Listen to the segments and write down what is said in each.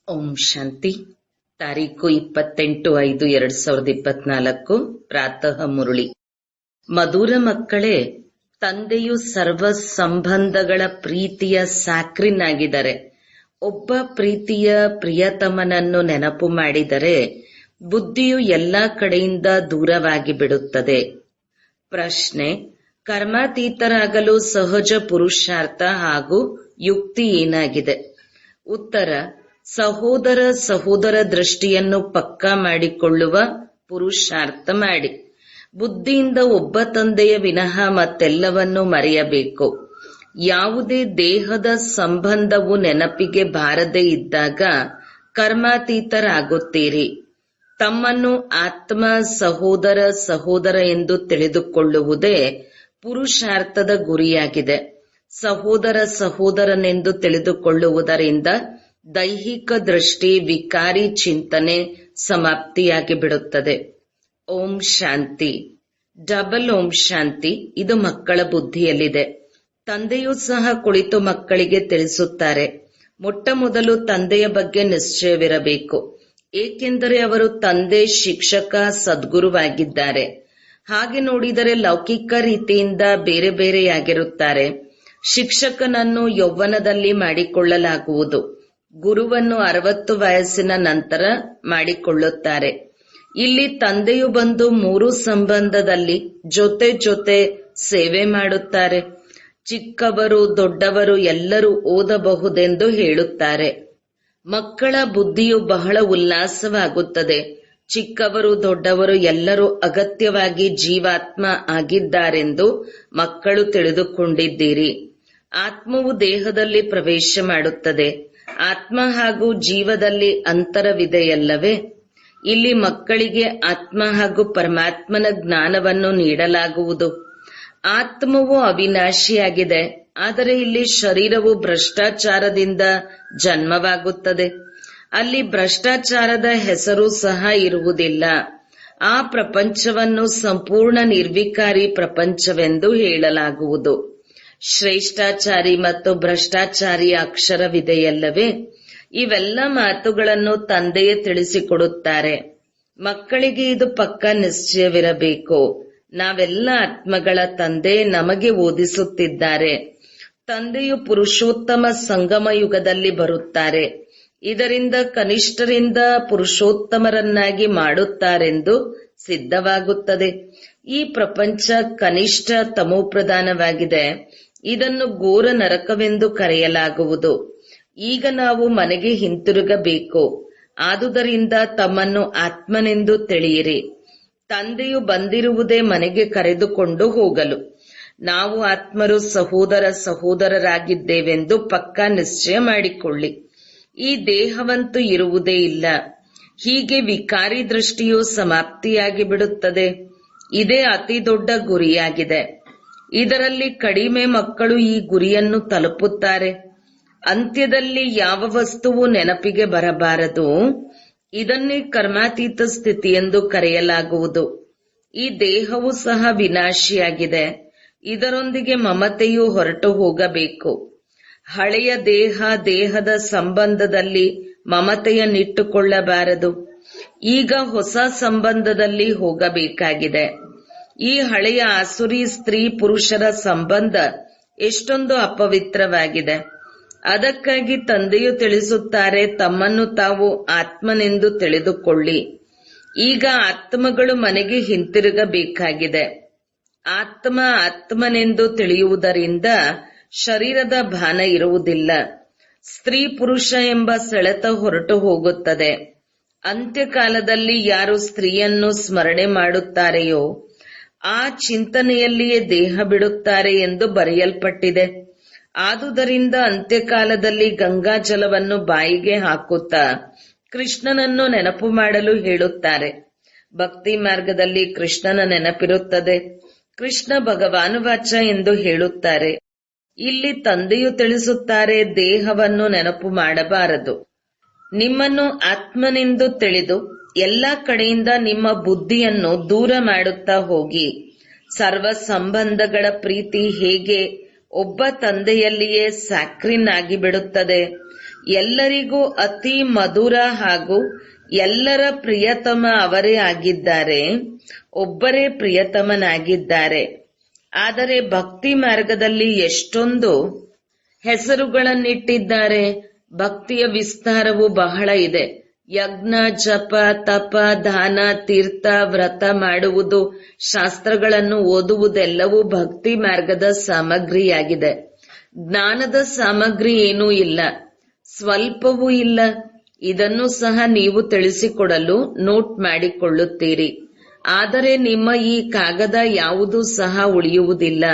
ಓಂ ಶಾಂತಿ. ತಾರೀಕು 28/5/2024 ಪ್ರಾತಃ ಮುರುಳಿ. ಮಧುರ ಮಕ್ಕಳೇ, ತಂದೆಯು ಸರ್ವ ಸಂಬಂಧಗಳ ಪ್ರೀತಿಯ ಸಾಕ್ರಿನಾಗಿದ್ದಾರೆ. ಒಬ್ಬ ಪ್ರೀತಿಯ ಪ್ರಿಯತಮನನ್ನು ನೆನಪು ಮಾಡಿದರೆ ಬುದ್ಧಿಯು ಎಲ್ಲ ಕಡೆಯಿಂದ ದೂರವಾಗಿ ಬಿಡುತ್ತದೆ. ಪ್ರಶ್ನೆ: ಕರ್ಮಾತೀತರಾಗಲು ಸಹಜ ಪುರುಷಾರ್ಥ ಹಾಗೂ ಯುಕ್ತಿ ಏನಾಗಿದೆ? ಉತ್ತರ: ಸಹೋದರ ಸಹೋದರ ದೃಷ್ಟಿಯನ್ನು ಪಕ್ಕಾ ಮಾಡಿಕೊಳ್ಳುವ ಪುರುಷಾರ್ಥ ಮಾಡಿ. ಬುದ್ಧಿಯಿಂದ ಒಬ್ಬ ತಂದೆಯ ವಿನಃ ಮತ್ತೆಲ್ಲವನ್ನೂ ಮರೆಯಬೇಕು. ಯಾವುದೇ ದೇಹದ ಸಂಬಂಧವು ನೆನಪಿಗೆ ಬಾರದೇ ಇದ್ದಾಗ ಕರ್ಮಾತೀತರಾಗುತ್ತೀರಿ. ತಮ್ಮನ್ನು ಆತ್ಮ ಸಹೋದರ ಸಹೋದರ ಎಂದು ತಿಳಿದುಕೊಳ್ಳುವುದೇ ಪುರುಷಾರ್ಥದ ಗುರಿಯಾಗಿದೆ. ಸಹೋದರ ಸಹೋದರನೆಂದು ತಿಳಿದುಕೊಳ್ಳುವುದರಿಂದ ದೈಹಿಕ ದೃಷ್ಟಿ ವಿಕಾರಿ ಚಿಂತನೆ ಸಮಾಪ್ತಿಯಾಗಿ ಬಿಡುತ್ತದೆ. ಓಂ ಶಾಂತಿ. ಡಬಲ್ ಓಂ ಶಾಂತಿ. ಇದು ಮಕ್ಕಳ ಬುದ್ಧಿಯಲ್ಲಿದೆ. ತಂದೆಯೂ ಸಹ ಕುಳಿತು ಮಕ್ಕಳಿಗೆ ತಿಳಿಸುತ್ತಾರೆ. ಮೊಟ್ಟ ಮೊದಲು ತಂದೆಯ ಬಗ್ಗೆ ನಿಶ್ಚಯವಿರಬೇಕು. ಏಕೆಂದರೆ ಅವರು ತಂದೆ, ಶಿಕ್ಷಕ, ಸದ್ಗುರುವಾಗಿದ್ದಾರೆ. ಹಾಗೆ ನೋಡಿದರೆ ಲೌಕಿಕ ರೀತಿಯಿಂದ ಬೇರೆ ಬೇರೆಯಾಗಿರುತ್ತಾರೆ. ಶಿಕ್ಷಕನನ್ನು ಯೌವನದಲ್ಲಿ ಮಾಡಿಕೊಳ್ಳಲಾಗುವುದು. ಗುರುವನ್ನು 60 ವಯಸ್ಸಿನ ನಂತರ ಮಾಡಿಕೊಳ್ಳುತ್ತಾರೆ. ಇಲ್ಲಿ ತಂದೆಯು ಬಂದು 3 ಸಂಬಂಧದಲ್ಲಿ ಜೊತೆ ಜೊತೆ ಸೇವೆ ಮಾಡುತ್ತಾರೆ. ಚಿಕ್ಕವರು ದೊಡ್ಡವರು ಎಲ್ಲರೂ ಓದಬಹುದೆಂದು ಹೇಳುತ್ತಾರೆ. ಮಕ್ಕಳ ಬುದ್ಧಿಯು ಬಹಳ ಉಲ್ಲಾಸವಾಗುತ್ತದೆ. ಚಿಕ್ಕವರು ದೊಡ್ಡವರು ಎಲ್ಲರೂ ಅಗತ್ಯವಾಗಿ ಜೀವಾತ್ಮ ಆಗಿದ್ದಾರೆಂದು ಮಕ್ಕಳು ತಿಳಿದುಕೊಂಡಿದ್ದೀರಿ. ಆತ್ಮವು ದೇಹದಲ್ಲಿ ಪ್ರವೇಶ ಮಾಡುತ್ತದೆ. ಆತ್ಮ ಹಾಗೂ ಜೀವದಲ್ಲಿ ಅಂತರವಿದೆಯಲ್ಲವೇ? ಇಲ್ಲಿ ಮಕ್ಕಳಿಗೆ ಆತ್ಮ ಹಾಗೂ ಪರಮಾತ್ಮನ ಜ್ಞಾನವನ್ನು ನೀಡಲಾಗುವುದು. ಆತ್ಮವು ಅವಿನಾಶಿಯಾಗಿದೆ. ಆದರೆ ಇಲ್ಲಿ ಶರೀರವು ಭ್ರಷ್ಟಾಚಾರದಿಂದ ಜನ್ಮವಾಗುತ್ತದೆ. ಅಲ್ಲಿ ಭ್ರಷ್ಟಾಚಾರದ ಹೆಸರು ಸಹ ಇರುವುದಿಲ್ಲ. ಆ ಪ್ರಪಂಚವನ್ನು ಸಂಪೂರ್ಣ ನಿರ್ವಿಕಾರಿ ಪ್ರಪಂಚವೆಂದು ಹೇಳಲಾಗುವುದು. ಶ್ರೇಷ್ಠಾಚಾರಿ ಮತ್ತು ಭ್ರಷ್ಟಾಚಾರಿಯ ಅಕ್ಷರವಿದೆಯಲ್ಲವೇ? ಇವೆಲ್ಲ ಮಾತುಗಳನ್ನು ತಂದೆಯೇ ತಿಳಿಸಿಕೊಡುತ್ತಾರೆ. ಮಕ್ಕಳಿಗೆ ಇದು ಪಕ್ಕಾ ನಿಶ್ಚಯವಿರಬೇಕು. ನಾವೆಲ್ಲ ಆತ್ಮಗಳ ತಂದೆ ನಮಗೆ ಓದಿಸುತ್ತಿದ್ದಾರೆ. ತಂದೆಯು ಪುರುಷೋತ್ತಮ ಸಂಗಮ ಯುಗದಲ್ಲಿ ಬರುತ್ತಾರೆ. ಇದರಿಂದ ಕನಿಷ್ಠರಿಂದ ಪುರುಷೋತ್ತಮರನ್ನಾಗಿ ಮಾಡುತ್ತಾರೆಂದು ಸಿದ್ಧವಾಗುತ್ತದೆ. ಈ ಪ್ರಪಂಚ ಕನಿಷ್ಠ ತಮೋಪ್ರಧಾನವಾಗಿದೆ. ಇದನ್ನು ಘೋರ ನರಕವೆಂದು ಕರೆಯಲಾಗುವುದು. ಈಗ ನಾವು ಮನೆಗೆ ಹಿಂತಿರುಗಬೇಕು. ಆದುದರಿಂದ ತಮ್ಮನ್ನು ಆತ್ಮನೆಂದು ತಿಳಿಯಿರಿ. ತಂದೆಯು ಬಂದಿರುವುದೇ ಮನೆಗೆ ಕರೆದುಕೊಂಡು ಹೋಗಲು. ನಾವು ಆತ್ಮರು ಸಹೋದರ ಸಹೋದರರಾಗಿದ್ದೇವೆಂದು ಪಕ್ಕಾ ನಿಶ್ಚಯ ಮಾಡಿಕೊಳ್ಳಿ. ಈ ದೇಹವಂತೂ ಇರುವುದೇ ಇಲ್ಲ. ಹೀಗೆ ವಿಕಾರಿ ದೃಷ್ಟಿಯು ಸಮಾಪ್ತಿಯಾಗಿ ಬಿಡುತ್ತದೆ. ಇದೇ ಅತಿ ದೊಡ್ಡ ಗುರಿಯಾಗಿದೆ. ಇದರಲ್ಲಿ ಕಡಿಮೆ ಮಕ್ಕಳು ಈ ಗುರಿಯನ್ನು ತಲುಪುತ್ತಾರೆ. ಅಂತ್ಯದಲ್ಲಿ ಯಾವ ವಸ್ತುವು ನೆನಪಿಗೆ ಬರಬಾರದು. ಇದನ್ನೇ ಕರ್ಮಾತೀತ ಸ್ಥಿತಿ ಎಂದು ಕರೆಯಲಾಗುವುದು. ಈ ದೇಹವು ಸಹ ವಿನಾಶಿಯಾಗಿದೆ. ಇದರೊಂದಿಗೆ ಮಮತೆಯು ಹೊರಟು ಹೋಗಬೇಕು. ಹಳೆಯ ದೇಹದ ಸಂಬಂಧದಲ್ಲಿ ಮಮತೆಯನ್ನಿಟ್ಟುಕೊಳ್ಳಬಾರದು. ಈಗ ಹೊಸ ಸಂಬಂಧದಲ್ಲಿ ಹೋಗಬೇಕಾಗಿದೆ. ಈ ಹಳೆಯ ಆಸುರಿ ಸ್ತ್ರೀ ಪುರುಷರ ಸಂಬಂಧ ಎಷ್ಟೊಂದು ಅಪವಿತ್ರವಾಗಿದೆ. ಅದಕ್ಕಾಗಿ ತಂದೆಯು ತಿಳಿಸುತ್ತಾರೆ, ತಮ್ಮನ್ನು ತಾವು ಆತ್ಮನೆಂದು ತಿಳಿದುಕೊಳ್ಳಿ. ಈಗ ಆತ್ಮಗಳು ಮನೆಗೆ ಹಿಂತಿರುಗಬೇಕಾಗಿದೆ. ಆತ್ಮನೆಂದು ತಿಳಿಯುವುದರಿಂದ ಶರೀರದ ಭಾನ ಇರುವುದಿಲ್ಲ. ಸ್ತ್ರೀ ಪುರುಷ ಎಂಬ ಸೆಳೆತ ಹೊರಟು ಹೋಗುತ್ತದೆ. ಅಂತ್ಯಕಾಲದಲ್ಲಿ ಯಾರು ಸ್ತ್ರೀಯನ್ನು ಸ್ಮರಣೆ ಮಾಡುತ್ತಾರೆಯೋ ಆ ಚಿಂತನೆಯಲ್ಲಿಯೇ ದೇಹ ಬಿಡುತ್ತಾರೆ ಎಂದು ಬರೆಯಲ್ಪಟ್ಟಿದೆ. ಆದುದರಿಂದ ಅಂತ್ಯಕಾಲದಲ್ಲಿ ಗಂಗಾಜಲವನ್ನು ಬಾಯಿಗೆ ಹಾಕುತ್ತಾ ಕೃಷ್ಣನನ್ನು ನೆನಪು ಮಾಡಲು ಹೇಳುತ್ತಾರೆ. ಭಕ್ತಿ ಮಾರ್ಗದಲ್ಲಿ ಕೃಷ್ಣನ ನೆನಪಿರುತ್ತದೆ. ಕೃಷ್ಣ ಭಗವಾನುವಾಚ ಎಂದು ಹೇಳುತ್ತಾರೆ. ಇಲ್ಲಿ ತಂದೆಯು ತಿಳಿಸುತ್ತಾರೆ, ದೇಹವನ್ನು ನೆನಪು ಮಾಡಬಾರದು. ನಿಮ್ಮನ್ನು ಆತ್ಮನೆಂದು ತಿಳಿದು ಎಲ್ಲ ಕಡೆಯಿಂದ ನಿಮ್ಮ ಬುದ್ಧಿಯನ್ನು ದೂರ ಮಾಡುತ್ತಾ ಹೋಗಿ. ಸರ್ವ ಸಂಬಂಧಗಳ ಪ್ರೀತಿ ಹೇಗೆ ಒಬ್ಬ ತಂದೆಯಲ್ಲಿಯೇ ಸ್ಯಾಕ್ರಿನ್ ಆಗಿಬಿಡುತ್ತದೆ. ಎಲ್ಲರಿಗೂ ಅತಿ ಮಧುರ ಹಾಗೂ ಎಲ್ಲರ ಪ್ರಿಯತಮ ಅವರೇ ಆಗಿದ್ದಾರೆ. ಒಬ್ಬರೇ ಪ್ರಿಯತಮನಾಗಿದ್ದಾರೆ. ಆದರೆ ಭಕ್ತಿ ಮಾರ್ಗದಲ್ಲಿ ಎಷ್ಟೊಂದು ಹೆಸರುಗಳನ್ನಿಟ್ಟಿದ್ದಾರೆ. ಭಕ್ತಿಯ ವಿಸ್ತಾರವು ಬಹಳ ಇದೆ. ಯಜ್ಞ, ಜಪ, ತಪ, ದಾನ, ತೀರ್ಥ, ವ್ರತ ಮಾಡುವುದು, ಶಾಸ್ತ್ರಗಳನ್ನು ಓದುವುದೆಲ್ಲವೂ ಭಕ್ತಿ ಮಾರ್ಗದ ಸಾಮಗ್ರಿಯಾಗಿದೆ. ಜ್ಞಾನದ ಸಾಮಗ್ರಿ ಏನೂ ಇಲ್ಲ, ಸ್ವಲ್ಪವೂ ಇಲ್ಲ. ಇದನ್ನು ಸಹ ನೀವು ತಿಳಿಸಿಕೊಡಲು ನೋಟ್ ಮಾಡಿಕೊಳ್ಳುತ್ತೀರಿ. ಆದರೆ ನಿಮ್ಮ ಈ ಕಾಗದ ಯಾವುದೂ ಸಹ ಉಳಿಯುವುದಿಲ್ಲ.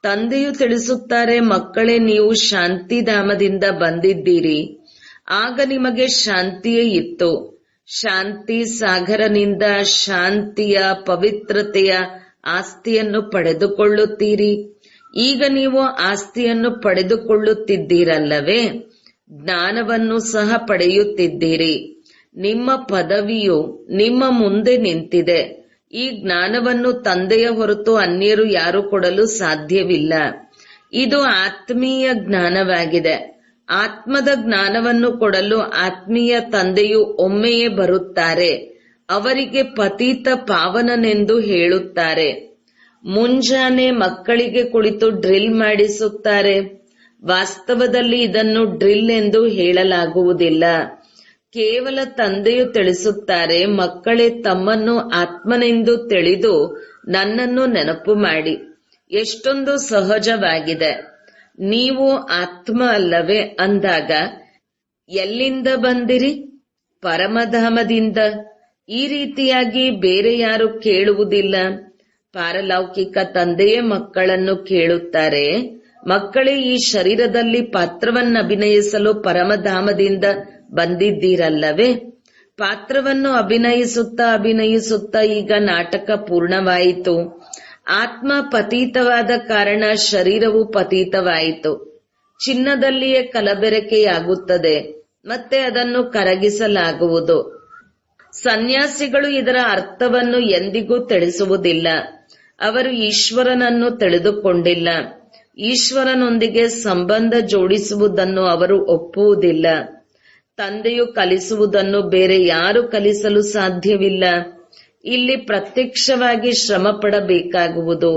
ತಂದೆಯು ತಿಳಿಸುತ್ತಾರೆ, ಮಕ್ಕಳೇ, ನೀವು ಶಾಂತಿಧಾಮದಿಂದ ಬಂದಿದ್ದೀರಿ. ಆಗ ನಿಮಗೆ ಶಾಂತಿಯೇ ಇತ್ತು. ಶಾಂತಿ ಸಾಗರನಿಂದ ಶಾಂತಿಯ ಪವಿತ್ರತೆಯ ಆಸ್ತಿಯನ್ನು ಪಡೆದುಕೊಳ್ಳುತ್ತೀರಿ. ಈಗ ನೀವು ಆಸ್ತಿಯನ್ನು ಪಡೆದುಕೊಳ್ಳುತ್ತಿದ್ದೀರಲ್ಲವೇ? ಜ್ಞಾನವನ್ನು ಸಹ ಪಡೆಯುತ್ತಿದ್ದೀರಿ. ನಿಮ್ಮ ಪದವಿಯು ನಿಮ್ಮ ಮುಂದೆ ನಿಂತಿದೆ. ಈ ಜ್ಞಾನವನ್ನು ತಂದೆಯ ಹೊರತು ಅನ್ಯರು ಯಾರು ಕೊಡಲು ಸಾಧ್ಯವಿಲ್ಲ. ಇದು ಆತ್ಮೀಯ ಜ್ಞಾನವಾಗಿದೆ. ಆತ್ಮದ ಜ್ಞಾನವನ್ನು ಕೊಡಲು ಆತ್ಮೀಯ ತಂದೆಯು ಒಮ್ಮೆಯೇ ಬರುತ್ತಾರೆ. ಅವರಿಗೆ ಪತೀತ ಪಾವನನೆಂದು ಹೇಳುತ್ತಾರೆ. ಮುಂಜಾನೆ ಮಕ್ಕಳಿಗೆ ಕುಳಿತು ಡ್ರಿಲ್ ಮಾಡಿಸುತ್ತಾರೆ. ವಾಸ್ತವದಲ್ಲಿ ಇದನ್ನು ಡ್ರಿಲ್ ಎಂದು ಹೇಳಲಾಗುವುದಿಲ್ಲ. ಕೇವಲ ತಂದೆಯು ತಿಳಿಸುತ್ತಾರೆ, ಮಕ್ಕಳೇ, ತಮ್ಮನ್ನು ಆತ್ಮನೆಂದು ತಿಳಿದು ನನ್ನನ್ನು ನೆನಪು ಮಾಡಿ. ಎಷ್ಟೊಂದು ಸಹಜವಾಗಿದೆ. ನೀವು ಆತ್ಮ ಅಲ್ಲವೇ ಅಂದಾಗ ಎಲ್ಲಿಂದ ಬಂದಿರಿ? ಪರಮಧಾಮದಿಂದ. ಈ ರೀತಿಯಾಗಿ ಬೇರೆ ಯಾರು ಕೇಳುವುದಿಲ್ಲ. ಪಾರಲೌಕಿಕ ತಂದೆಯೇ ಮಕ್ಕಳನ್ನು ಕೇಳುತ್ತಾರೆ, ಮಕ್ಕಳೇ, ಈ ಶರೀರದಲ್ಲಿ ಪಾತ್ರವನ್ನು ಅಭಿನಯಿಸಲು ಪರಮಧಾಮದಿಂದ ಬಂದಿದ್ದೀರಲ್ಲವೇ? ಪಾತ್ರವನ್ನು ಅಭಿನಯಿಸುತ್ತಾ ಈಗ ನಾಟಕ ಪೂರ್ಣವಾಯಿತು. ಆತ್ಮ ಪತೀತವಾದ ಕಾರಣ ಶರೀರವು ಪತೀತವಾಯಿತು. ಚಿನ್ನದಲ್ಲಿಯೇ ಕಲಬೆರಕೆಯಾಗುತ್ತದೆ, ಮತ್ತೆ ಅದನ್ನು ಕರಗಿಸಲಾಗುವುದು. ಸನ್ಯಾಸಿಗಳು ಇದರ ಅರ್ಥವನ್ನು ಎಂದಿಗೂ ತಿಳಿಸುವುದಿಲ್ಲ. ಅವರು ಈಶ್ವರನನ್ನು ತಿಳಿದುಕೊಂಡಿಲ್ಲ. ಈಶ್ವರನೊಂದಿಗೆ ಸಂಬಂಧ ಜೋಡಿಸುವುದನ್ನು ಅವರು ಒಪ್ಪುವುದಿಲ್ಲ. ತಂದೆಯು ಕಲಿಸುವುದನ್ನು ಬೇರೆ ಯಾರು ಕಲಿಸಲು ಸಾಧ್ಯವಿಲ್ಲ. ಇಲ್ಲಿ ಪ್ರತ್ಯಕ್ಷವಾಗಿ ಶ್ರಮ ಪಡಬೇಕಾಗುವುದು.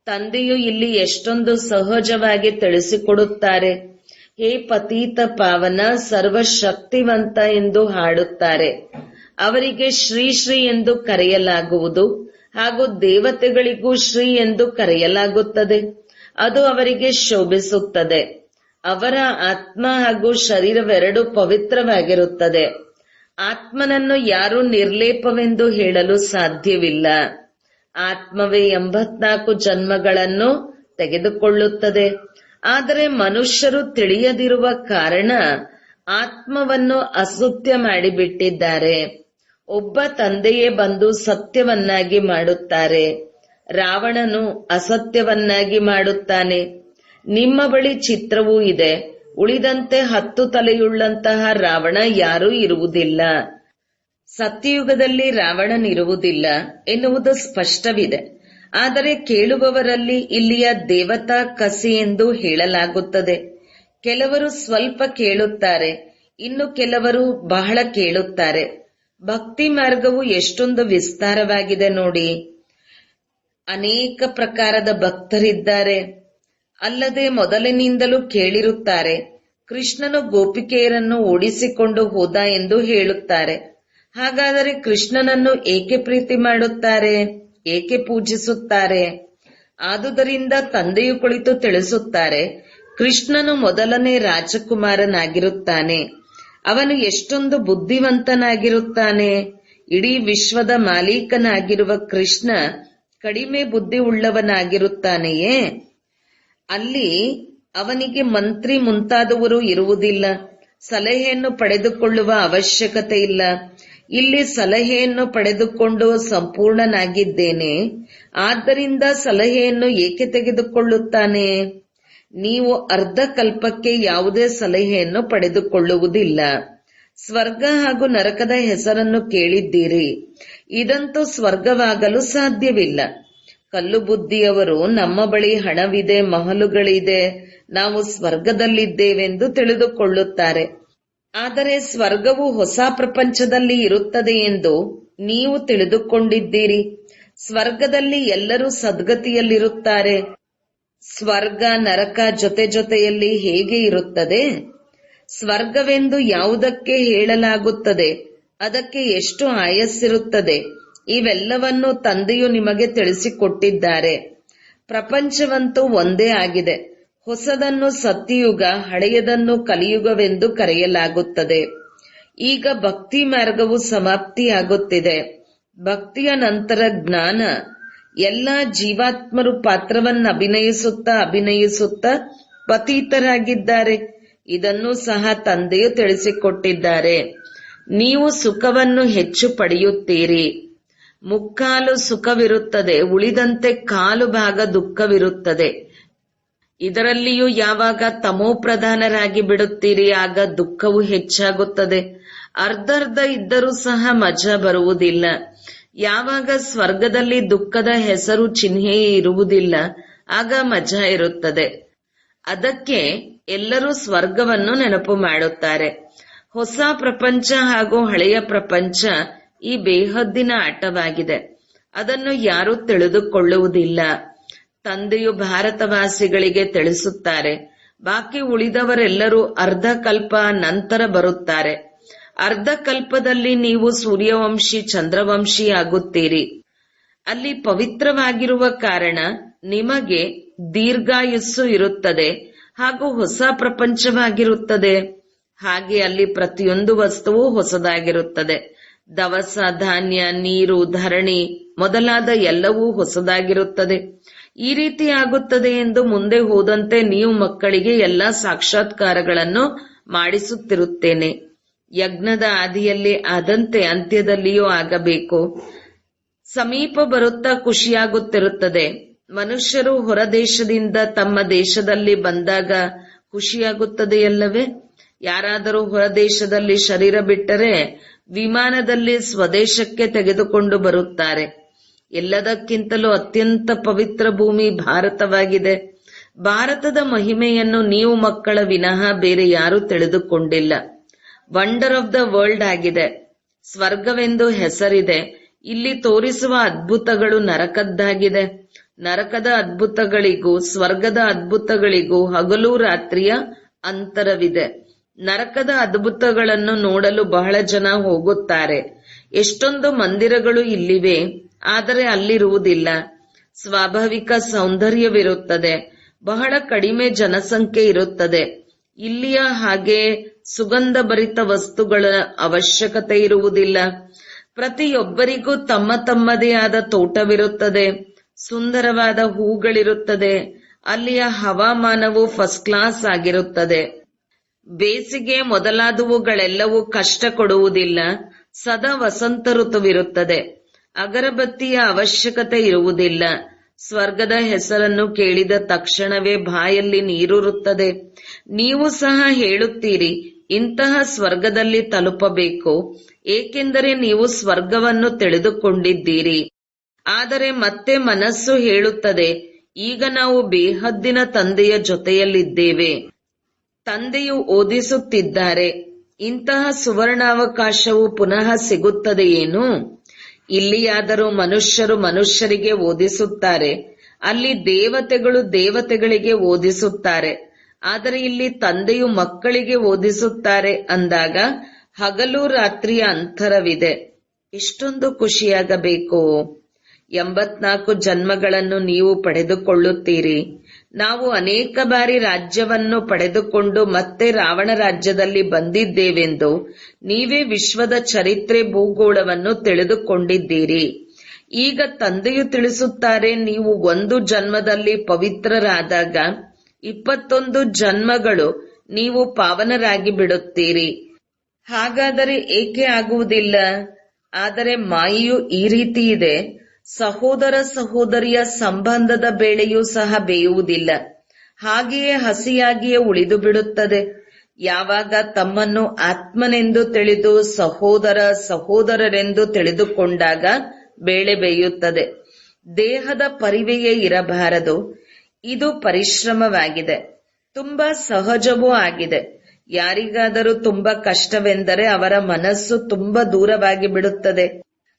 ತಂದೆಯು ಇಲ್ಲಿ ಎಷ್ಟೊಂದು ಸಹಜವಾಗಿ ತಿಳಿಸಿಕೊಡುತ್ತಾರೆ. ಹೇ ಪತೀತ ಪಾವನ, ಸರ್ವಶಕ್ತಿವಂತ ಎಂದು ಹಾಡುತ್ತಾರೆ. ಅವರಿಗೆ ಶ್ರೀ ಶ್ರೀ ಎಂದು ಕರೆಯಲಾಗುವುದು ಹಾಗೂ ದೇವತೆಗಳಿಗೂ ಶ್ರೀ ಎಂದು ಕರೆಯಲಾಗುತ್ತದೆ. ಅದು ಅವರಿಗೆ ಶೋಭಿಸುತ್ತದೆ. ಅವರ ಆತ್ಮ ಹಾಗೂ ಶರೀರವೆರಡೂ ಪವಿತ್ರವಾಗಿರುತ್ತದೆ. ಆತ್ಮನನ್ನು ಯಾರೂ ನಿರ್ಲೇಪವೆಂದು ಹೇಳಲು ಸಾಧ್ಯವಿಲ್ಲ. ಆತ್ಮವೇ 84 ಜನ್ಮಗಳನ್ನು ತೆಗೆದುಕೊಳ್ಳುತ್ತದೆ. ಆದರೆ ಮನುಷ್ಯರು ತಿಳಿಯದಿರುವ ಕಾರಣ ಆತ್ಮವನ್ನು ಅಸತ್ಯ ಮಾಡಿಬಿಟ್ಟಿದ್ದಾರೆ. ಒಬ್ಬ ತಂದೆಯೇ ಬಂದು ಸತ್ಯವನ್ನಾಗಿ ಮಾಡುತ್ತಾರೆ. ರಾವಣನು ಅಸತ್ಯವನ್ನಾಗಿ ಮಾಡುತ್ತಾನೆ. ನಿಮ್ಮ ಬಳಿ ಚಿತ್ರವೂ ಇದೆ. ಉಳಿದಂತೆ 10 ತಲೆಯುಳ್ಳಂತಹ ರಾವಣ ಯಾರೂ ಇರುವುದಿಲ್ಲ. ಸತ್ಯಯುಗದಲ್ಲಿ ರಾವಣನಿರುವುದಿಲ್ಲ ಎನ್ನುವುದು ಸ್ಪಷ್ಟವಿದೆ. ಆದರೆ ಕೇಳುವವರಲ್ಲಿ ಇಲ್ಲಿಯ ದೇವತಾ ಕಸಿ ಎಂದು ಹೇಳಲಾಗುತ್ತದೆ. ಕೆಲವರು ಸ್ವಲ್ಪ ಕೇಳುತ್ತಾರೆ, ಇನ್ನು ಕೆಲವರು ಬಹಳ ಕೇಳುತ್ತಾರೆ. ಭಕ್ತಿ ಮಾರ್ಗವು ಎಷ್ಟೊಂದು ವಿಸ್ತಾರವಾಗಿದೆ ನೋಡಿ. ಅನೇಕ ಪ್ರಕಾರದ ಭಕ್ತರಿದ್ದಾರೆ. ಅಲ್ಲದೆ ಮೊದಲಿನಿಂದಲೂ ಕೇಳಿರುತ್ತಾರೆ, ಕೃಷ್ಣನು ಗೋಪಿಕೆಯರನ್ನು ಓಡಿಸಿಕೊಂಡು ಹೋದ ಎಂದು ಹೇಳುತ್ತಾರೆ. ಹಾಗಾದರೆ ಕೃಷ್ಣನನ್ನು ಏಕೆ ಪ್ರೀತಿ ಮಾಡುತ್ತಾರೆ? ಏಕೆ ಪೂಜಿಸುತ್ತಾರೆ? ಆದುದರಿಂದ ತಂದೆಯು ಕುಳಿತು ತಿಳಿಸುತ್ತಾರೆ, ಕೃಷ್ಣನು ಮೊದಲನೇ ರಾಜಕುಮಾರನಾಗಿರುತ್ತಾನೆ. ಅವನು ಎಷ್ಟೊಂದು ಬುದ್ಧಿವಂತನಾಗಿರುತ್ತಾನೆ. ಇಡೀ ವಿಶ್ವದ ಮಾಲೀಕನಾಗಿರುವ ಕೃಷ್ಣ ಕಡಿಮೆ ಬುದ್ಧಿ ಉಳ್ಳವನಾಗಿರುತ್ತಾನೆಯೇ? ಅಲ್ಲಿ ಅವನಿಗೆ ಮಂತ್ರಿ ಮುಂತಾದವರು ಇರುವುದಿಲ್ಲ. ಸಲಹೆಯನ್ನು ಪಡೆದುಕೊಳ್ಳುವ ಅವಶ್ಯಕತೆ ಇಲ್ಲ. ಇಲ್ಲಿ ಸಲಹೆಯನ್ನು ಪಡೆದುಕೊಂಡು ಸಂಪೂರ್ಣನಾಗಿದ್ದೇನೆ, ಆದ್ದರಿಂದ ಸಲಹೆಯನ್ನು ಏಕೆ ತೆಗೆದುಕೊಳ್ಳುತ್ತಾನೆ? ನೀವು ಅರ್ಧ ಕಲ್ಪಕ್ಕೆ ಯಾವುದೇ ಸಲಹೆಯನ್ನು ಪಡೆದುಕೊಳ್ಳುವುದಿಲ್ಲ. ಸ್ವರ್ಗ ಹಾಗೂ ನರಕದ ಹೆಸರನ್ನು ಕೇಳಿದ್ದೀರಿ. ಇದಂತೂ ಸ್ವರ್ಗವಾಗಲು ಸಾಧ್ಯವಿಲ್ಲ. ಕಲ್ಲು ಬುದ್ಧಿಯವರು ನಮ್ಮ ಬಳಿ ಹಣವಿದೆ, ಮಹಲುಗಳಿದೆ, ನಾವು ಸ್ವರ್ಗದಲ್ಲಿದ್ದೇವೆಂದು ತಿಳಿದುಕೊಳ್ಳುತ್ತಾರೆ. ಆದರೆ ಸ್ವರ್ಗವು ಹೊಸ ಪ್ರಪಂಚದಲ್ಲಿ ಇರುತ್ತದೆ ಎಂದು ನೀವು ತಿಳಿದುಕೊಂಡಿದ್ದೀರಿ. ಸ್ವರ್ಗದಲ್ಲಿ ಎಲ್ಲರೂ ಸದ್ಗತಿಯಲ್ಲಿರುತ್ತಾರೆ. ಸ್ವರ್ಗ ನರಕ ಜೊತೆ ಜೊತೆಯಲ್ಲಿ ಹೇಗೆ ಇರುತ್ತದೆ? ಸ್ವರ್ಗವೆಂದು ಯಾವುದಕ್ಕೆ ಹೇಳಲಾಗುತ್ತದೆ, ಅದಕ್ಕೆ ಎಷ್ಟು ಆಯಸ್ಸಿರುತ್ತದೆ, ಇವೆಲ್ಲವನ್ನೂ ತಂದೆಯು ನಿಮಗೆ ತಿಳಿಸಿಕೊಟ್ಟಿದ್ದಾರೆ. ಪ್ರಪಂಚವಂತೂ ಒಂದೇ ಆಗಿದೆ. ಹೊಸದನ್ನು ಸತ್ಯಯುಗ, ಹಳೆಯದನ್ನು ಕಲಿಯುಗವೆಂದು ಕರೆಯಲಾಗುತ್ತದೆ. ಈಗ ಭಕ್ತಿ ಮಾರ್ಗವು ಸಮಾಪ್ತಿಯಾಗುತ್ತಿದೆ. ಭಕ್ತಿಯ ನಂತರ ಜ್ಞಾನ. ಎಲ್ಲ ಜೀವಾತ್ಮರು ಪಾತ್ರವನ್ನು ಅಭಿನಯಿಸುತ್ತಾ ಪತೀತರಾಗಿದ್ದಾರೆ. ಇದನ್ನು ಸಹ ತಂದೆಯು ತಿಳಿಸಿಕೊಟ್ಟಿದ್ದಾರೆ. ನೀವು ಸುಖವನ್ನು ಹೆಚ್ಚು ಪಡೆಯುತ್ತೀರಿ. ಮುಕ್ಕಾಲು ಸುಖವಿರುತ್ತದೆ, ಉಳಿದಂತೆ ಕಾಲು ಭಾಗ ದುಃಖವಿರುತ್ತದೆ. ಇದರಲ್ಲಿಯೂ ಯಾವಾಗ ತಮೋಪ್ರಧಾನರಾಗಿ ಬಿಡುತ್ತೀರಿ, ಆಗ ದುಃಖವು ಹೆಚ್ಚಾಗುತ್ತದೆ. ಅರ್ಧರ್ಧ ಇದ್ದರೂ ಸಹ ಮಜಾ ಬರುವುದಿಲ್ಲ. ಯಾವಾಗ ಸ್ವರ್ಗದಲ್ಲಿ ದುಃಖದ ಹೆಸರು ಚಿಹ್ನೆಯೇ ಇರುವುದಿಲ್ಲ, ಆಗ ಮಜಾ ಇರುತ್ತದೆ. ಅದಕ್ಕೆ ಎಲ್ಲರೂ ಸ್ವರ್ಗವನ್ನು ನೆನಪು ಮಾಡುತ್ತಾರೆ. ಹೊಸ ಪ್ರಪಂಚ ಹಾಗೂ ಹಳೆಯ ಪ್ರಪಂಚ ಈ ಬೇಹದ್ದಿನ ಆಟವಾಗಿದೆ. ಅದನ್ನು ಯಾರೂ ತಿಳಿದುಕೊಳ್ಳುವುದಿಲ್ಲ. ತಂದೆಯು ಭಾರತವಾಸಿಗಳಿಗೆ ತಿಳಿಸುತ್ತಾರೆ. ಬಾಕಿ ಉಳಿದವರೆಲ್ಲರೂ ಅರ್ಧ ಕಲ್ಪ ನಂತರ ಬರುತ್ತಾರೆ. ಅರ್ಧ ಕಲ್ಪದಲ್ಲಿ ನೀವು ಸೂರ್ಯವಂಶಿ, ಚಂದ್ರವಂಶಿ ಆಗುತ್ತೀರಿ. ಅಲ್ಲಿ ಪವಿತ್ರವಾಗಿರುವ ಕಾರಣ ನಿಮಗೆ ದೀರ್ಘಾಯುಸ್ಸು ಇರುತ್ತದೆ ಹಾಗೂ ಹೊಸ ಪ್ರಪಂಚವಾಗಿರುತ್ತದೆ. ಹಾಗೆ ಅಲ್ಲಿ ಪ್ರತಿಯೊಂದು ವಸ್ತುವು ಹೊಸದಾಗಿರುತ್ತದೆ. ದವಸ, ಧಾನ್ಯ, ನೀರು, ಧರಣಿ ಮೊದಲಾದ ಎಲ್ಲವೂ ಹೊಸದಾಗಿರುತ್ತದೆ. ಈ ರೀತಿ ಆಗುತ್ತದೆ ಎಂದು ಮುಂದೆ ಹೋದಂತೆ ನೀವು ಮಕ್ಕಳಿಗೆ ಎಲ್ಲಾ ಸಾಕ್ಷಾತ್ಕಾರಗಳನ್ನು ಮಾಡಿಸುತ್ತಿರುತ್ತೇನೆ. ಯಜ್ಞದ ಆದಿಯಲ್ಲಿ ಆದಂತೆ ಅಂತ್ಯದಲ್ಲಿಯೂ ಆಗಬೇಕು. ಸಮೀಪ ಬರುತ್ತಾ ಖುಷಿಯಾಗುತ್ತಿರುತ್ತದೆ. ಮನುಷ್ಯರು ಹೊರ ದೇಶದಿಂದ ತಮ್ಮ ದೇಶದಲ್ಲಿ ಬಂದಾಗ ಖುಷಿಯಾಗುತ್ತದೆಯಲ್ಲವೇ? ಯಾರಾದರೂ ಹೊರ ದೇಶದಲ್ಲಿ ಶರೀರ ಬಿಟ್ಟರೆ ವಿಮಾನದಲ್ಲಿ ಸ್ವದೇಶಕ್ಕೆ ತೆಗೆದುಕೊಂಡು ಬರುತ್ತಾರೆ. ಎಲ್ಲದಕ್ಕಿಂತಲೂ ಅತ್ಯಂತ ಪವಿತ್ರ ಭೂಮಿ ಭಾರತವಾಗಿದೆ. ಭಾರತದ ಮಹಿಮೆಯನ್ನು ನೀವು ಮಕ್ಕಳ ವಿನಃ ಬೇರೆ ಯಾರೂ ತಿಳಿದುಕೊಂಡಿಲ್ಲ. ವಂಡರ್ ಆಫ್ ದ ವರ್ಲ್ಡ್ ಆಗಿದೆ. ಸ್ವರ್ಗವೆಂದು ಹೆಸರಿದೆ. ಇಲ್ಲಿ ತೋರಿಸುವ ಅದ್ಭುತಗಳು ನರಕದ್ದಾಗಿದೆ. ನರಕದ ಅದ್ಭುತಗಳಿಗೂ ಸ್ವರ್ಗದ ಅದ್ಭುತಗಳಿಗೂ ಹಗಲು ರಾತ್ರಿಯ ಅಂತರವಿದೆ. ನರಕದ ಅದ್ಭುತಗಳನ್ನು ನೋಡಲು ಬಹಳ ಜನ ಹೋಗುತ್ತಾರೆ. ಎಷ್ಟೊಂದು ಮಂದಿರಗಳು ಇಲ್ಲಿವೆ, ಆದರೆ ಅಲ್ಲಿರುವುದಿಲ್ಲ. ಸ್ವಾಭಾವಿಕ ಸೌಂದರ್ಯವಿರುತ್ತದೆ. ಬಹಳ ಕಡಿಮೆ ಜನಸಂಖ್ಯೆ ಇರುತ್ತದೆ. ಇಲ್ಲಿಯ ಹಾಗೆ ಸುಗಂಧಭರಿತ ವಸ್ತುಗಳ ಅವಶ್ಯಕತೆ ಇರುವುದಿಲ್ಲ. ಪ್ರತಿಯೊಬ್ಬರಿಗೂ ತಮ್ಮ ತಮ್ಮದೇ ಆದ ತೋಟವಿರುತ್ತದೆ. ಸುಂದರವಾದ ಹೂಗಳಿರುತ್ತದೆ. ಅಲ್ಲಿಯ ಹವಾಮಾನವು ಫಸ್ಟ್ ಕ್ಲಾಸ್ ಆಗಿರುತ್ತದೆ. ಬೇಸಿಗೆ ಮೊದಲಾದವುಗಳೆಲ್ಲವೂ ಕಷ್ಟ ಕೊಡುವುದಿಲ್ಲ. ಸದಾ ವಸಂತ ಋತುವಿರುತ್ತದೆ. ಅಗರಬತ್ತಿಯ ಅವಶ್ಯಕತೆ ಇರುವುದಿಲ್ಲ. ಸ್ವರ್ಗದ ಹೆಸರನ್ನು ಕೇಳಿದ ತಕ್ಷಣವೇ ಬಾಯಲ್ಲಿ ನೀರೂರುತ್ತದೆ. ನೀವು ಸಹ ಹೇಳುತ್ತೀರಿ, ಇಂತಹ ಸ್ವರ್ಗದಲ್ಲಿ ತಲುಪಬೇಕು, ಏಕೆಂದರೆ ನೀವು ಸ್ವರ್ಗವನ್ನು ತಿಳಿದುಕೊಂಡಿದ್ದೀರಿ. ಆದರೆ ಮತ್ತೆ ಮನಸ್ಸು ಹೇಳುತ್ತದೆ, ಈಗ ನಾವು ಬೇಹದ್ದಿನ ತಂದೆಯ ಜೊತೆಯಲ್ಲಿದ್ದೇವೆ. ತಂದೆಯು ಓದಿಸುತ್ತಿದ್ದಾರೆ. ಇಂತಹ ಸುವರ್ಣಾವಕಾಶವು ಪುನಃ ಸಿಗುತ್ತದೆಯೇನು? ಇಲ್ಲಿಯಾದರೂ ಮನುಷ್ಯರು ಮನುಷ್ಯರಿಗೆ ಓದಿಸುತ್ತಾರೆ. ಅಲ್ಲಿ ದೇವತೆಗಳು ದೇವತೆಗಳಿಗೆ ಓದಿಸುತ್ತಾರೆ. ಆದರೆ ಇಲ್ಲಿ ತಂದೆಯು ಮಕ್ಕಳಿಗೆ ಓದಿಸುತ್ತಾರೆ ಅಂದಾಗ ಹಗಲು ರಾತ್ರಿಯ ಅಂತರವಿದೆ. ಇಷ್ಟೊಂದು ಖುಷಿಯಾಗಬೇಕು. 84 ಜನ್ಮಗಳನ್ನು ನೀವು ಪಡೆದುಕೊಳ್ಳುತ್ತೀರಿ. ನಾವು ಅನೇಕ ಬಾರಿ ರಾಜ್ಯವನ್ನು ಪಡೆದುಕೊಂಡು ಮತ್ತೆ ರಾವಣ ರಾಜ್ಯದಲ್ಲಿ ಬಂದಿದ್ದೇವೆಂದು ನೀವೇ ವಿಶ್ವದ ಚರಿತ್ರೆ ಭೂಗೋಳವನ್ನು ತಿಳಿದುಕೊಂಡಿದ್ದೀರಿ. ಈಗ ತಂದೆಯು ತಿಳಿಸುತ್ತಾರೆ, ನೀವು ಒಂದು ಜನ್ಮದಲ್ಲಿ ಪವಿತ್ರರಾದಾಗ 21 ಜನ್ಮಗಳು ನೀವು ಪಾವನರಾಗಿ ಬಿಡುತ್ತೀರಿ. ಹಾಗಾದರೆ ಏಕೆ ಆಗುವುದಿಲ್ಲ? ಆದರೆ ಮಾಯೆಯು ಈ ರೀತಿ ಇದೆ. ಸಹೋದರ ಸಹೋದರಿಯ ಸಂಬಂಧದ ಬೇಳೆಯೂ ಸಹ ಬೇಯುವುದಿಲ್ಲ. ಹಾಗೆಯೇ ಹಸಿಯಾಗಿಯೇ ಉಳಿದು ಬಿಡುತ್ತದೆ. ಯಾವಾಗ ತಮ್ಮನ್ನು ಆತ್ಮನೆಂದು ತಿಳಿದು ಸಹೋದರರೆಂದು ತಿಳಿದುಕೊಂಡಾಗ ಬೇಳೆ ಬೇಯುತ್ತದೆ. ದೇಹದ ಪರಿವೆಯೇ ಇರಬಾರದು. ಇದು ಪರಿಶ್ರಮವಾಗಿದೆ, ತುಂಬಾ ಸಹಜವೂ ಆಗಿದೆ. ಯಾರಿಗಾದರೂ ತುಂಬಾ ಕಷ್ಟವೆಂದರೆ ಅವರ ಮನಸ್ಸು ತುಂಬಾ ದೂರವಾಗಿ ಬಿಡುತ್ತದೆ.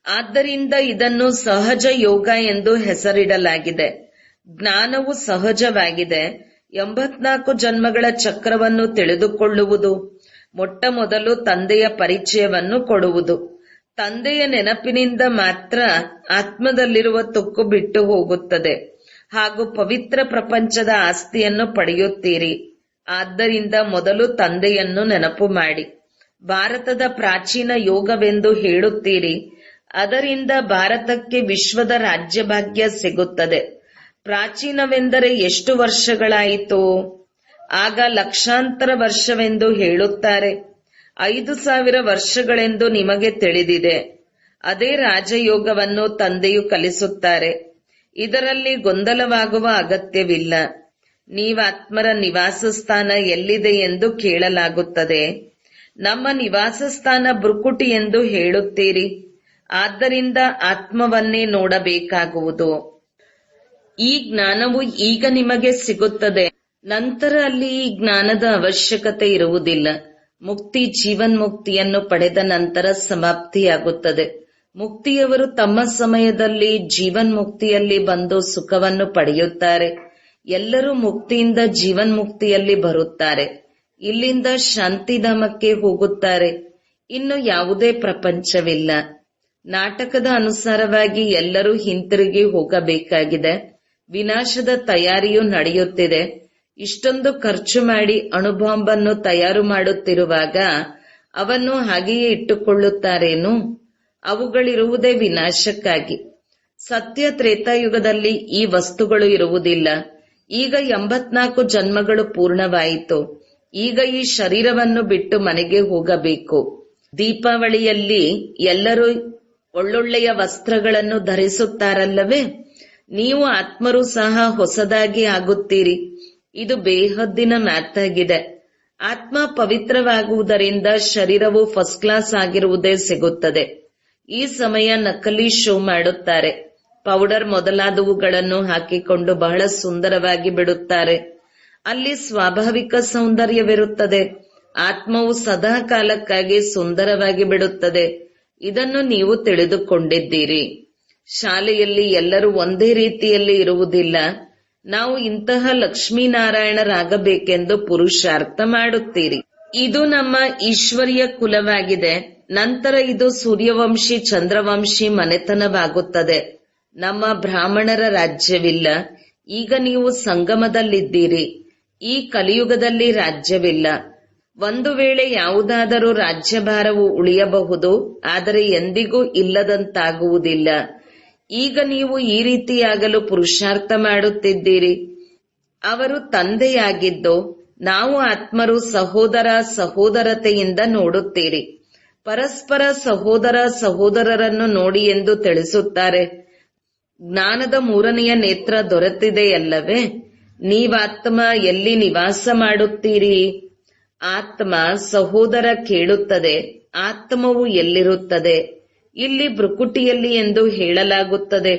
ಆದ್ದರಿಂದ ಇದನ್ನು ಸಹಜ ಯೋಗ ಎಂದು ಹೆಸರಿಡಲಾಗಿದೆ. ಜ್ಞಾನವು ಸಹಜವಾಗಿದೆ. 84 ಜನ್ಮಗಳ ಚಕ್ರವನ್ನು ತಿಳಿದುಕೊಳ್ಳುವುದು, ಮೊಟ್ಟ ಮೊದಲು ತಂದೆಯ ಪರಿಚಯವನ್ನು ಕೊಡುವುದು. ತಂದೆಯ ನೆನಪಿನಿಂದ ಮಾತ್ರ ಆತ್ಮದಲ್ಲಿರುವ ತುಕ್ಕು ಬಿಟ್ಟು ಹೋಗುತ್ತದೆ ಹಾಗೂ ಪವಿತ್ರ ಪ್ರಪಂಚದ ಆಸ್ತಿಯನ್ನು ಪಡೆಯುತ್ತೀರಿ. ಆದ್ದರಿಂದ ಮೊದಲು ತಂದೆಯನ್ನು ನೆನಪು ಮಾಡಿ. ಭಾರತದ ಪ್ರಾಚೀನ ಯೋಗವೆಂದು ಹೇಳುತ್ತೀರಿ. ಅದರಿಂದ ಭಾರತಕ್ಕೆ ವಿಶ್ವದ ರಾಜ್ಯಭಾಗ್ಯ ಸಿಗುತ್ತದೆ. ಪ್ರಾಚೀನವೆಂದರೆ ಎಷ್ಟು ವರ್ಷಗಳಾಯಿತು? ಆಗ ಲಕ್ಷಾಂತರ ವರ್ಷವೆಂದು ಹೇಳುತ್ತಾರೆ. 5000 ವರ್ಷಗಳೆಂದು ನಿಮಗೆ ತಿಳಿದಿದೆ. ಅದೇ ರಾಜಯೋಗವನ್ನು ತಂದೆಯು ಕಲಿಸುತ್ತಾರೆ. ಇದರಲ್ಲಿ ಗೊಂದಲವಾಗುವ ಅಗತ್ಯವಿಲ್ಲ. ನೀವಾತ್ಮರ ನಿವಾಸ ಸ್ಥಾನ ಎಲ್ಲಿದೆ ಎಂದು ಕೇಳಲಾಗುತ್ತದೆ. ನಮ್ಮ ನಿವಾಸ ಸ್ಥಾನ ಭ್ರುಕುಟಿ ಎಂದು ಹೇಳುತ್ತೀರಿ. ಆದ್ದರಿಂದ ಆತ್ಮವನ್ನೇ ನೋಡಬೇಕಾಗುವುದು. ಈ ಜ್ಞಾನವು ಈಗ ನಿಮಗೆ ಸಿಗುತ್ತದೆ. ನಂತರ ಅಲ್ಲಿ ಈ ಜ್ಞಾನದ ಅವಶ್ಯಕತೆ ಇರುವುದಿಲ್ಲ. ಮುಕ್ತಿ ಜೀವನ್ಮುಕ್ತಿಯನ್ನು ಪಡೆದ ನಂತರ ಸಮಾಪ್ತಿಯಾಗುತ್ತದೆ. ಮುಕ್ತಿಯವರು ತಮ್ಮ ಸಮಯದಲ್ಲಿ ಜೀವನ್ಮುಕ್ತಿಯಲ್ಲಿ ಬಂದು ಸುಖವನ್ನು ಪಡೆಯುತ್ತಾರೆ. ಎಲ್ಲರೂ ಮುಕ್ತಿಯಿಂದ ಜೀವನ್ಮುಕ್ತಿಯಲ್ಲಿ ಬರುತ್ತಾರೆ. ಇಲ್ಲಿಂದ ಶಾಂತಿಧಾಮಕ್ಕೆ ಹೋಗುತ್ತಾರೆ. ಇನ್ನು ಯಾವುದೇ ಪ್ರಪಂಚವಿಲ್ಲ. ನಾಟಕದ ಅನುಸಾರವಾಗಿ ಎಲ್ಲರೂ ಹಿಂತಿರುಗಿ ಹೋಗಬೇಕಾಗಿದೆ. ವಿನಾಶದ ತಯಾರಿಯು ನಡೆಯುತ್ತಿದೆ. ಇಷ್ಟೊಂದು ಖರ್ಚು ಮಾಡಿ ಅಣುಬಾಂಬನ್ನು ತಯಾರು ಮಾಡುತ್ತಿರುವಾಗ ಅವನ್ನು ಹಾಗೆಯೇ ಇಟ್ಟುಕೊಳ್ಳುತ್ತಾರೇನು? ಅವುಗಳಿರುವುದೇ ವಿನಾಶಕ್ಕಾಗಿ. ಸತ್ಯ ತ್ರೇತಾಯುಗದಲ್ಲಿ ಈ ವಸ್ತುಗಳು ಇರುವುದಿಲ್ಲ. ಈಗ 84 ಜನ್ಮಗಳು ಪೂರ್ಣವಾಯಿತು. ಈಗ ಈ ಶರೀರವನ್ನು ಬಿಟ್ಟು ಮನೆಗೆ ಹೋಗಬೇಕು. ದೀಪಾವಳಿಯಲ್ಲಿ ಎಲ್ಲರೂ ಒಳ್ಳೊಳ್ಳೆಯ ವಸ್ತ್ರಗಳನ್ನು ಧರಿಸುತ್ತಾರಲ್ಲವೇ? ನೀವು ಆತ್ಮರು ಸಹ ಹೊಸದಾಗಿ ಆಗುತ್ತೀರಿ. ಇದು ಬೇಹದ್ದಿನ ಮಾತಾಗಿದೆ. ಆತ್ಮ ಪವಿತ್ರವಾಗುವುದರಿಂದ ಶರೀರವು ಫಸ್ಟ್ ಕ್ಲಾಸ್ ಆಗಿರುವುದೇ ಸಿಗುತ್ತದೆ. ಈ ಸಮಯ ನಕಲಿ ಶೋ ಮಾಡುತ್ತಾರೆ. ಪೌಡರ್ ಮೊದಲಾದವುಗಳನ್ನು ಹಾಕಿಕೊಂಡು ಬಹಳ ಸುಂದರವಾಗಿ ಬಿಡುತ್ತಾರೆ. ಅಲ್ಲಿ ಸ್ವಾಭಾವಿಕ ಸೌಂದರ್ಯವಿರುತ್ತದೆ. ಆತ್ಮವು ಸದಾ ಕಾಲಕ್ಕಾಗಿ ಸುಂದರವಾಗಿ ಬಿಡುತ್ತದೆ. ಇದನ್ನು ನೀವು ತಿಳಿದುಕೊಂಡಿದ್ದೀರಿ. ಶಾಲೆಯಲ್ಲಿ ಎಲ್ಲರೂ ಒಂದೇ ರೀತಿಯಲ್ಲಿ ಇರುವುದಿಲ್ಲ. ನಾವು ಇಂತಹ ಲಕ್ಷ್ಮೀನಾರಾಯಣರಾಗಬೇಕೆಂದು ಪುರುಷಾರ್ಥ ಮಾಡುತ್ತೀರಿ. ಇದು ನಮ್ಮ ಈಶ್ವರೀಯ ಕುಲವಾಗಿದೆ. ನಂತರ ಇದು ಸೂರ್ಯವಂಶಿ ಚಂದ್ರವಂಶಿ ಮನೆತನವಾಗುತ್ತದೆ. ನಮ್ಮ ಬ್ರಾಹ್ಮಣರ ರಾಜ್ಯವಿಲ್ಲ. ಈಗ ನೀವು ಸಂಗಮದಲ್ಲಿದ್ದೀರಿ. ಈ ಕಲಿಯುಗದಲ್ಲಿ ರಾಜ್ಯವಿಲ್ಲ. ಒಂದು ವೇಳೆ ಯಾವುದಾದರೂ ರಾಜ್ಯಭಾರವು ಉಳಿಯಬಹುದು, ಆದರೆ ಎಂದಿಗೂ ಇಲ್ಲದಂತಾಗುವುದಿಲ್ಲ. ಈಗ ನೀವು ಈ ರೀತಿಯಾಗಲು ಪುರುಷಾರ್ಥ ಮಾಡುತ್ತಿದ್ದೀರಿ. ಅವರು ತಂದೆಯಾಗಿದ್ದು ನಾವು ಆತ್ಮರು ಸಹೋದರ ಸಹೋದರತೆಯಿಂದ ನೋಡುತ್ತೀರಿ. ಪರಸ್ಪರ ಸಹೋದರ ಸಹೋದರರನ್ನು ನೋಡಿ ಎಂದು ತಿಳಿಸುತ್ತಾರೆ. ಜ್ಞಾನದ 3ನೆಯ ನೇತ್ರ ದೊರೆತಿದೆಯಲ್ಲವೇ? ನೀವಾತ್ಮ ಎಲ್ಲಿ ನಿವಾಸ ಮಾಡುತ್ತೀರಿ? ಆತ್ಮ ಸಹೋದರ ಕೇಳುತ್ತದೆ, ಆತ್ಮವು ಎಲ್ಲಿರುತ್ತದೆ? ಇಲ್ಲಿ ಭ್ರುಕುಟಿಯಲ್ಲಿ ಎಂದು ಹೇಳಲಾಗುತ್ತದೆ.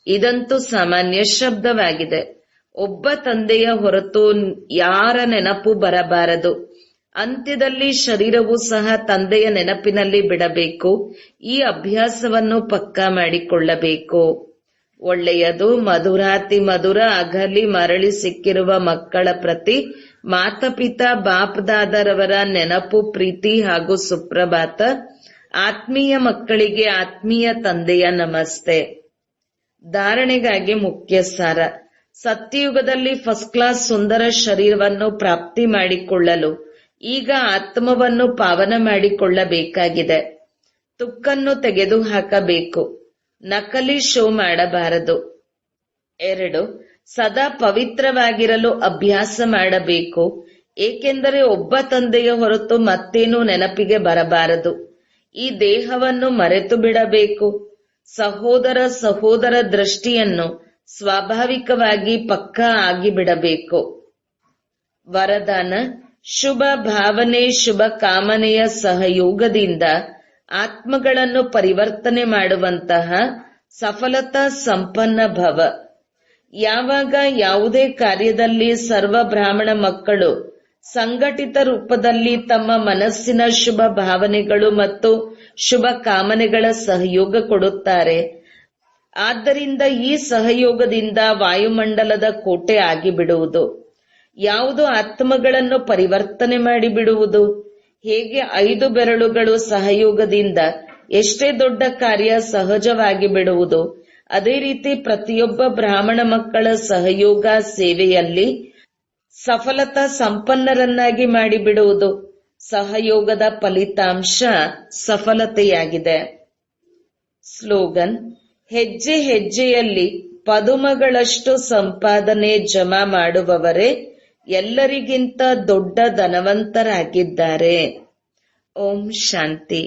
ಇದಂತೂ ಸಾಮಾನ್ಯ ಶಬ್ದವಾಗಿದೆ. ಒಬ್ಬ ತಂದೆಯ ಹೊರತು ಯಾರ ನೆನಪು ಬರಬಾರದು. ಅಂತ್ಯದಲ್ಲಿ ಶರೀರವೂ ಸಹ ತಂದೆಯ ನೆನಪಿನಲ್ಲಿ ಬಿಡಬೇಕು. ಈ ಅಭ್ಯಾಸವನ್ನು ಪಕ್ಕಾ ಮಾಡಿಕೊಳ್ಳಬೇಕು. ಒಳ್ಳೆಯದು. ಮಧುರಾತಿ ಮಧುರ ಅಗಲಿ ಮರಳಿ ಸಿಕ್ಕಿರುವ ಮಕ್ಕಳ ಪ್ರತಿ ಮಾತಾಪಿತಾ ಬಾಪ್ದಾದರವರ ನೆನಪು, ಪ್ರೀತಿ ಹಾಗೂ ಸುಪ್ರಭಾತ. ಆತ್ಮೀಯ ಮಕ್ಕಳಿಗೆ ಆತ್ಮೀಯ ತಂದೆಯ ನಮಸ್ತೆ. ಧಾರಣೆಗಾಗಿ ಮುಖ್ಯ ಸಾರ. ಸತ್ಯಯುಗದಲ್ಲಿ ಫಸ್ಟ್ ಕ್ಲಾಸ್ ಸುಂದರ ಶರೀರವನ್ನು ಪ್ರಾಪ್ತಿ ಮಾಡಿಕೊಳ್ಳಲು ಈಗ ಆತ್ಮವನ್ನು ಪಾವನ ಮಾಡಿಕೊಳ್ಳಬೇಕಾಗಿದೆ. ತುಕ್ಕನ್ನು ತೆಗೆದುಹಾಕಬೇಕು. ನಕಲಿ ಶೋ ಮಾಡಬಾರದು. 2. ಸದಾ ಪವಿತ್ರವಾಗಿರಲು ಅಭ್ಯಾಸ ಮಾಡಬೇಕು. ಏಕೆಂದರೆ ಒಬ್ಬ ತಂದೆಯ ಹೊರತು ಮತ್ತೇನೂ ನೆನಪಿಗೆ ಬರಬಾರದು. ಈ ದೇಹವನ್ನು ಮರೆತು ಬಿಡಬೇಕು. ಸಹೋದರ ಸಹೋದರ ದೃಷ್ಟಿಯನ್ನು ಸ್ವಾಭಾವಿಕವಾಗಿ ಪಕ್ಕಾ ಆಗಿಬಿಡಬೇಕು. ವರದಾನ: ಶುಭ ಭಾವನೆ ಶುಭ ಕಾಮನೆಯ ಸಹಯೋಗದಿಂದ ಆತ್ಮಗಳನ್ನು ಪರಿವರ್ತನೆ ಮಾಡುವಂತಹ ಸಫಲತಾ ಸಂಪನ್ನ ಭವ. ಯಾವಾಗ ಯಾವುದೇ ಕಾರ್ಯದಲ್ಲಿ ಸರ್ವ ಬ್ರಾಹ್ಮಣ ಮಕ್ಕಳು ಸಂಘಟಿತ ರೂಪದಲ್ಲಿ ತಮ್ಮ ಮನಸ್ಸಿನ ಶುಭ ಭಾವನೆಗಳು ಮತ್ತು ಶುಭ ಕಾಮನೆಗಳ ಸಹಯೋಗ ಕೊಡುತ್ತಾರೆ, ಆದ್ದರಿಂದ ಈ ಸಹಯೋಗದಿಂದ ವಾಯುಮಂಡಲದ ಕೋಟೆ ಆಗಿಬಿಡುವುದು. ಯಾವುದು ಆತ್ಮಗಳನ್ನು ಪರಿವರ್ತನೆ ಮಾಡಿಬಿಡುವುದು. ಹೇಗೆ 5 ಬೆರಳುಗಳು ಸಹಯೋಗದಿಂದ ಎಷ್ಟೇ ದೊಡ್ಡ ಕಾರ್ಯ ಸಹಜವಾಗಿ ಬಿಡುವುದು, ಅದೇ ರೀತಿ ಪ್ರತಿಯೊಬ್ಬ ಬ್ರಾಹ್ಮಣ ಮಕ್ಕಳ ಸಹಯೋಗ ಸೇವೆಯಲ್ಲಿ ಸಫಲತಾ ಸಂಪನ್ನರನ್ನಾಗಿ ಮಾಡಿಬಿಡುವುದು. ಸಹಯೋಗದ ಫಲಿತಾಂಶ ಸಫಲತೆಯಾಗಿದೆ. ಸ್ಲೋಗನ್: ಹೆಜ್ಜೆ ಹೆಜ್ಜೆಯಲ್ಲಿ ಪದುಮಗಳಷ್ಟು ಸಂಪಾದನೆ ಜಮಾ ಮಾಡುವವರೇ ಎಲ್ಲರಿಗಿಂತ ದೊಡ್ಡ ಧನವಂತರಾಗಿದ್ದಾರೆ. ಓಂ ಶಾಂತಿ.